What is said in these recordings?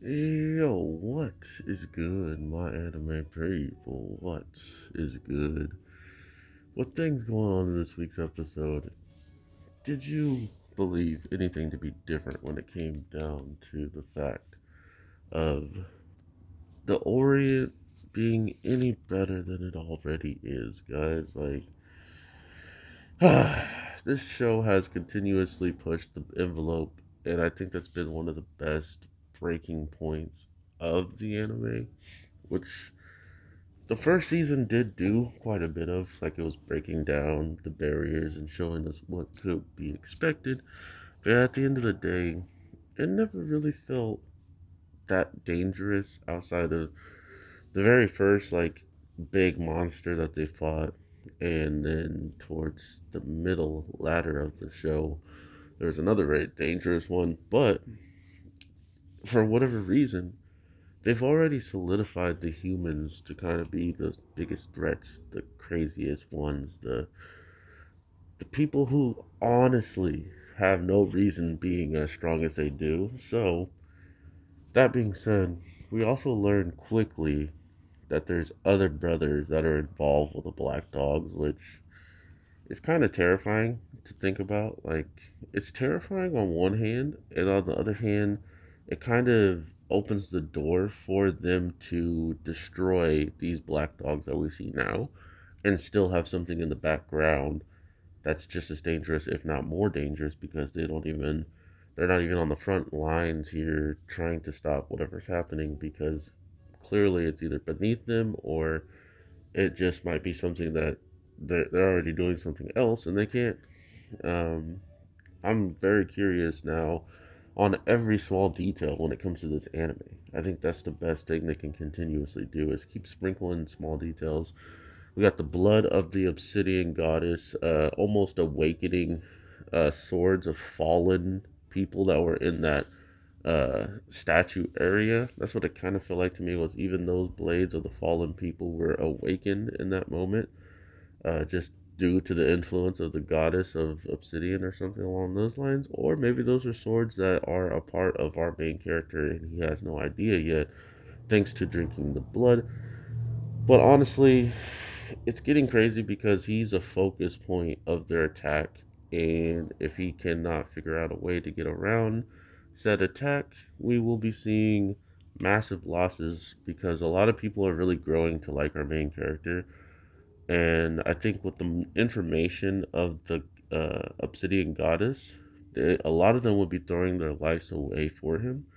Yo, what is good, my anime people? What is good? What things going on in this week's episode? Did you believe anything to be different when it came down to the fact of the Orient being any better than it already is, guys? This show has continuously pushed the envelope, and I think that's been one of the best breaking points of the anime, which the first season did do quite a bit of. Like, it was breaking down the barriers and showing us what could be expected. But at the end of the day, it never really felt that dangerous outside of the very first, like, big monster that they fought. And then towards the middle ladder of the show, there was another very dangerous one. But for whatever reason, they've already solidified the humans to kind of be the biggest threats, the craziest ones, the people who honestly have no reason being as strong as they do. So, that being said, we also learn quickly that there's other brothers that are involved with the Black Dogs, which is kind of terrifying to think about. Like, it's terrifying on one hand, and on the other hand, it kind of opens the door for them to destroy these Black Dogs that we see now and still have something in the background that's just as dangerous, if not more dangerous, because they're not even on the front lines here trying to stop whatever's happening, because clearly it's either beneath them or it just might be something that they're already doing something else and they can't. um, I'm very curious now on every small detail when it comes to this anime. I think that's the best thing they can continuously do is keep sprinkling small details. We got the blood of the obsidian goddess, almost awakening swords of fallen people that were in that statue area. That's what it kind of felt like to me, was even those blades of the fallen people were awakened in that moment, just due to the influence of the goddess of obsidian or something along those lines. Or maybe those are swords that are a part of our main character and he has no idea yet, thanks to drinking the blood. But honestly, it's getting crazy because he's a focus point of their attack. And if he cannot figure out a way to get around said attack, we will be seeing massive losses because a lot of people are really growing to like our main character. And I think with the information of the Obsidian Goddess, a lot of them will be throwing their lives away for him.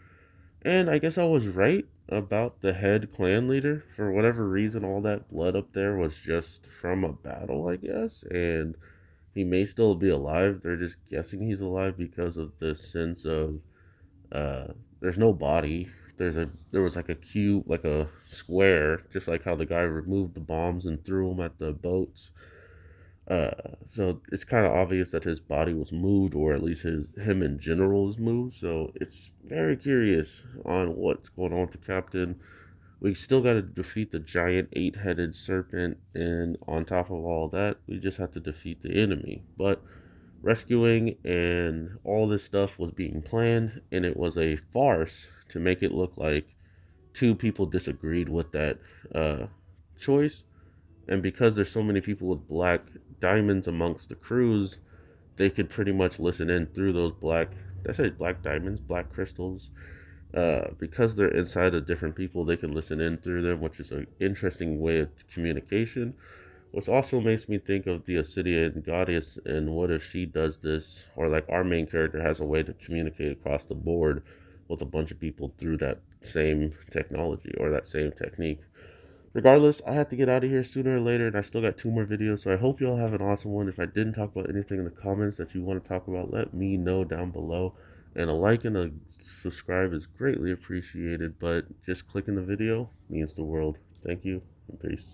And I guess I was right about the head clan leader. For whatever reason, all that blood up there was just from a battle, I guess. And he may still be alive. They're just guessing he's alive because of this sense of there's no body. There was like a cube, like a square, just like how the guy removed the bombs and threw them at the boats. So it's kind of obvious that his body was moved, or at least him in general is moved. So it's very curious on what's going on with the captain. We still got to defeat the giant eight-headed serpent, and on top of all that, we just have to defeat the enemy. But rescuing and all this stuff was being planned, and it was a farce to make it look like two people disagreed with that uh, choice. And because there's so many people with black diamonds amongst the crews, they could pretty much listen in through those black, I say black diamonds, black crystals. Because they're inside of different people, they can listen in through them, which is an interesting way of communication. Which also makes me think of the Obsidian Goddess, and what if she does this, or like our main character has a way to communicate across the board with a bunch of people through that same technology or that same technique. Regardless, I have to get out of here sooner or later, and I still got two more videos, so I hope you all have an awesome one. If I didn't talk about anything in the comments that you want to talk about, let me know down below. And a like and a subscribe is greatly appreciated, but just clicking the video means the world. Thank you, and peace.